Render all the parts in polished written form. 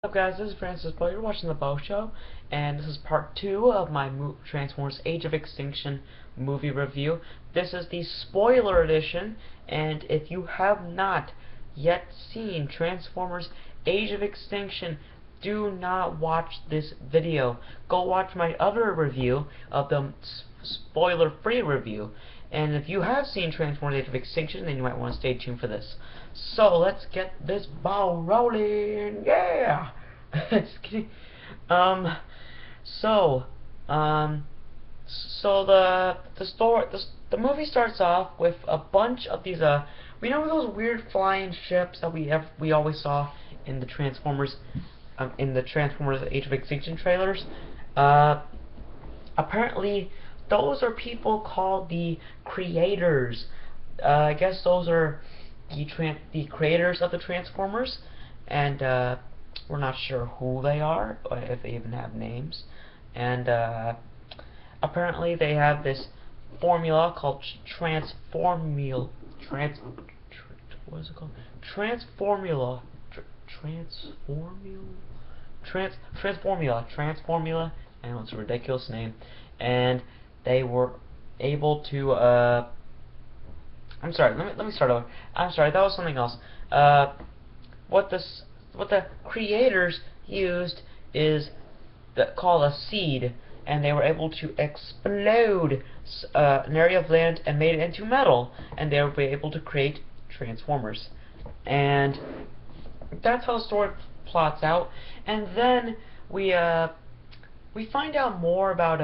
What's up, guys? This is Francis Boy. You're watching The Bo Show, and this is part 2 of my Transformers Age of Extinction movie review. This is the spoiler edition, and if you have not yet seen Transformers Age of Extinction, do not watch this video. Go watch my other review of the spoiler-free review. And if you have seen Transformers Age of Extinction, then you might want to stay tuned for this. So, let's get this ball rolling! Yeah! Just kidding. So, the movie starts off with a bunch of these, those weird flying ships that we always saw in the Transformers Age of Extinction trailers? Apparently, those are people called the creators. I guess those are the creators of the Transformers, and we're not sure who they are, or if they even have names. And apparently, they have this formula called Transformula. What is it called? Transformula. Transformula. I know it's a ridiculous name. And they were able to I'm sorry, let me start over. I'm sorry, that was something else. What the creators used is called a seed, and they were able to explode an area of land and made it into metal, and they were able to create Transformers. And that's how the story plots out. And then we find out more about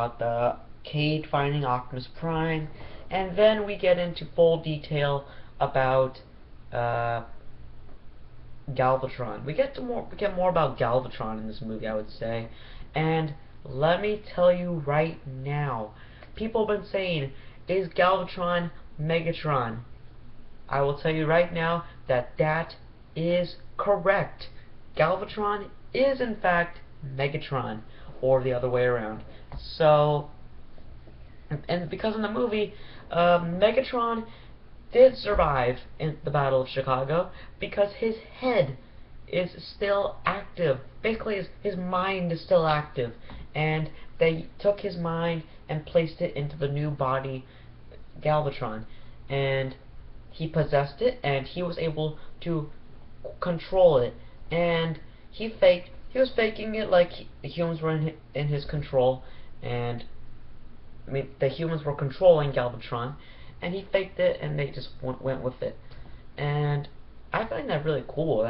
the Cade finding Optimus Prime, and then we get into full detail about Galvatron. We get more about Galvatron in this movie, I would say. And let me tell you right now, people have been saying, is Galvatron Megatron? I will tell you right now that that is correct. Galvatron is in fact Megatron, or the other way around. So, and because in the movie, Megatron did survive in the Battle of Chicago because his head is still active. Basically, his mind is still active, and they took his mind and placed it into the new body, Galvatron, and he possessed it, and he was able to control it, and he was faking it like the humans were in his control, and the humans were controlling Galvatron, and he faked it, and they just went with it. And I find that really cool.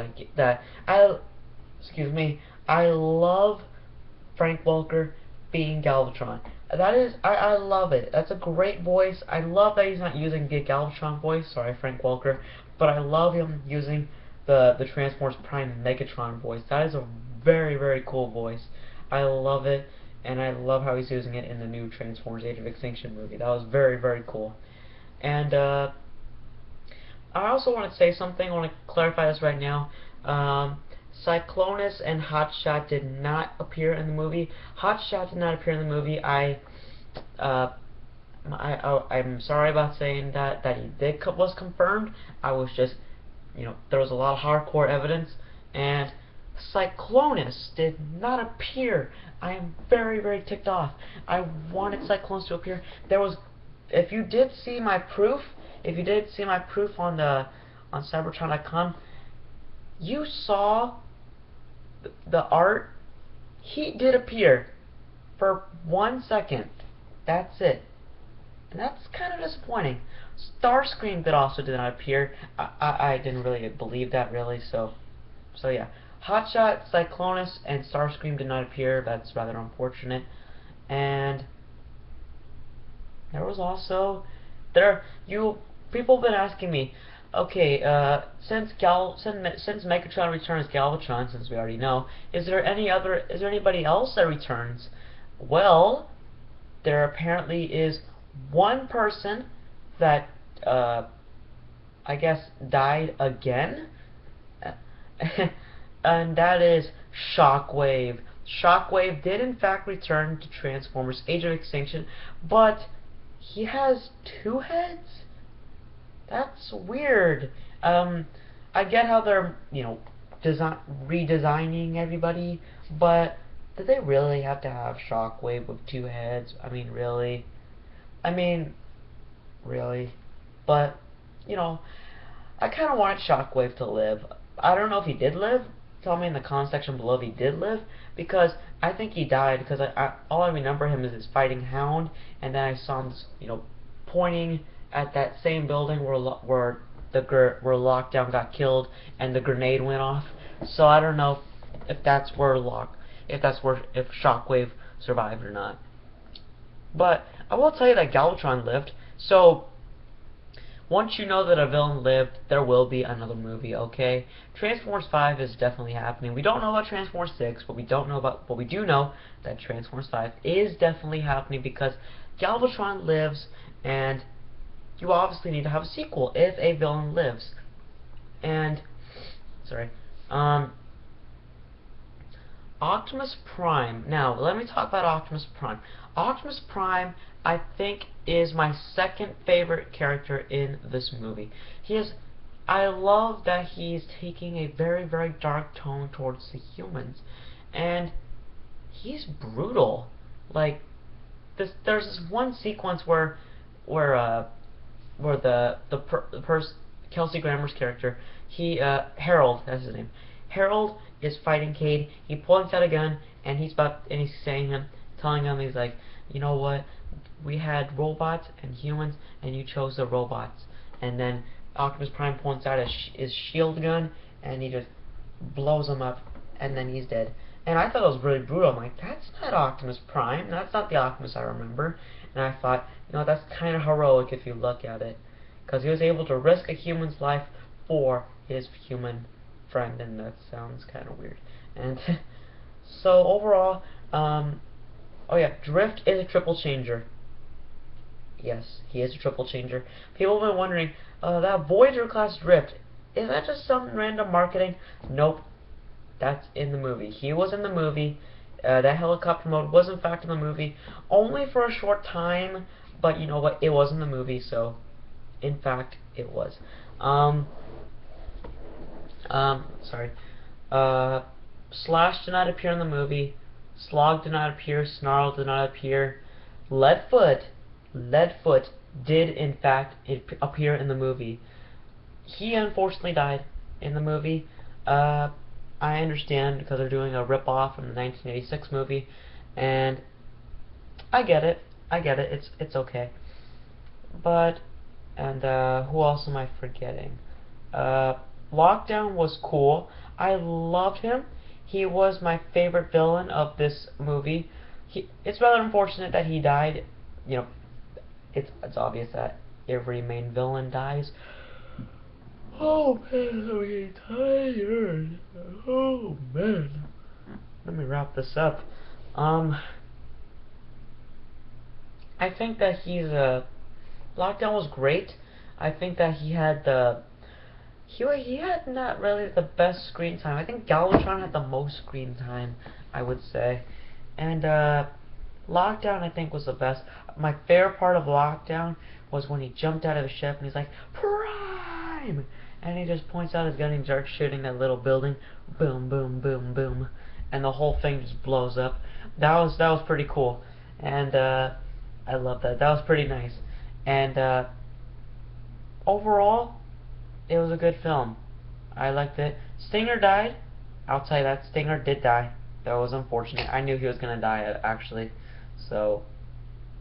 I love Frank Welker being Galvatron. I love it. That's a great voice. I love that he's not using the Galvatron voice. Sorry, Frank Welker, but I love him using the Transformers Prime Megatron voice. That is a very, very cool voice. I love it, and I love how he's using it in the new Transformers Age of Extinction movie. That was very, very cool. And I also want to say something. I want to clarify this right now. Cyclonus and Hotshot did not appear in the movie. Hotshot did not appear in the movie. I'm sorry about saying that he was confirmed. I was just, there was a lot of hardcore evidence, and Cyclonus did not appear. I am very, very ticked off. I wanted Cyclonus to appear. If you did see my proof on Cybertron.com, you saw the art. He did appear for 1 second. That's it. And that's kind of disappointing. Starscream did not appear. I didn't really believe that, really, so yeah. Hotshot, Cyclonus, and Starscream did not appear. That's rather unfortunate. And there was also people have been asking me, okay, since Megatron returns Galvatron, since we already know, is there anybody else that returns? Well, there apparently is one person that I guess died again, and that is Shockwave. Shockwave did in fact return to Transformers Age of Extinction, but he has 2 heads? That's weird. I get how they're, redesigning everybody, but did they really have to have Shockwave with two heads? I mean, really? I mean, really? But, you know, I kind of wanted Shockwave to live. I don't know if he did live. Tell me in the comment section below if he did live, because I think he died, because all I remember him is fighting Hound, and then I saw him, pointing at that same building where Lockdown got killed and the grenade went off. So I don't know if if Shockwave survived or not. But I will tell you that Galvatron lived. So once you know that a villain lived, there will be another movie, okay? Transformers 5 is definitely happening. We don't know about Transformers 6, but we do know that Transformers 5 is definitely happening, because Galvatron lives, and you obviously need to have a sequel if a villain lives. And Optimus Prime. Now, let me talk about Optimus Prime. Optimus Prime, I think, is my second favorite character in this movie. I love that he's taking a very, very dark tone towards the humans, and he's brutal. Like, there's this one sequence where Kelsey Grammer's character, Harold, that's his name. Harold is fighting Cade. He points out a gun, and he's telling him, he's like, you know what? We had robots and humans, and you chose the robots. And then Optimus Prime points out his shield gun, and he just blows him up, and then he's dead. And I thought it was really brutal. I'm like, that's not Optimus Prime. That's not the Optimus I remember. And I thought, that's kind of heroic if you look at it, because he was able to risk a human's life for his human friend, and that sounds kind of weird. And so overall, oh yeah, Drift is a triple changer. Yes, he is a triple changer. People have been wondering, that Voyager class Drift, is that just some random marketing? Nope, that's in the movie. He was in the movie. That helicopter mode was in fact in the movie, only for a short time, but you know what, it was in the movie, so in fact it was. Slash did not appear in the movie. Slog did not appear. Snarl did not appear. Leadfoot did in fact appear in the movie. He unfortunately died in the movie. I understand, because they're doing a rip-off from the 1986 movie, and I get it. It's okay. But who else am I forgetting? Lockdown was cool. I loved him. He was my favorite villain of this movie. It's rather unfortunate that he died. It's obvious that every main villain dies. Oh man, I'm getting tired. Oh man. Let me wrap this up. I think that Lockdown was great. I think that he had not really the best screen time. I think Galvatron had the most screen time, I would say. And Lockdown, I think, was the best. My favorite part of Lockdown was when he jumped out of the ship and he's like, Prime! And he just points out his gun and starts shooting that little building. Boom, boom, boom, boom. And the whole thing just blows up. That was pretty cool. And I love that. That was pretty nice. And overall, it was a good film. I liked it. Stinger died. I'll tell you that. Stinger did die. That was unfortunate. I knew he was gonna die, actually. So,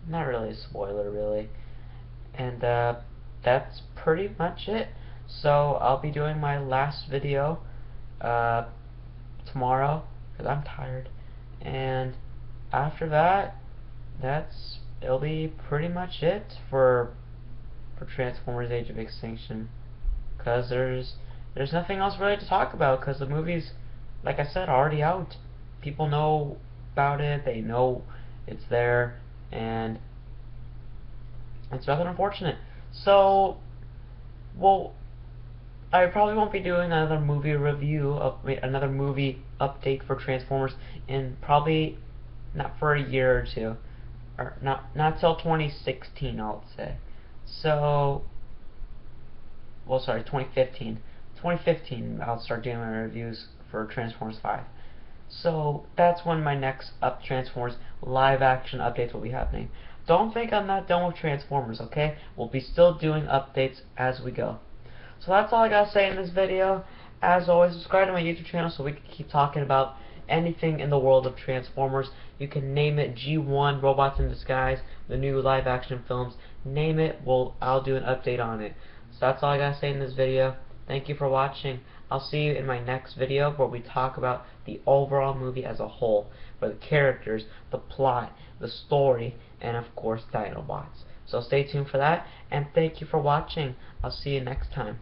not really a spoiler, really. And that's pretty much it. So, I'll be doing my last video tomorrow, because I'm tired. And after that, it'll be pretty much it for Transformers Age of Extinction. Because there's nothing else really to talk about, because the movie's, like I said, already out. People know about it, they know it's there, and it's rather unfortunate. So, well, I probably won't be doing another movie review, another movie update for Transformers in probably not for a year or two, or not till 2016, I'll say. So, well, sorry, 2015. 2015, I'll start doing my reviews for Transformers 5. So that's when my next Transformers live action updates will be happening. Don't think I'm not done with Transformers, okay? We'll be still doing updates as we go. So that's all I gotta say in this video. As always, subscribe to my YouTube channel so we can keep talking about anything in the world of Transformers. You can name it G1, Robots in Disguise, the new live action films. Name it, I'll do an update on it. So that's all I gotta say in this video. Thank you for watching. I'll see you in my next video where we talk about the overall movie as a whole, for the characters, the plot, the story, and of course Dinobots. So stay tuned for that, and thank you for watching. I'll see you next time.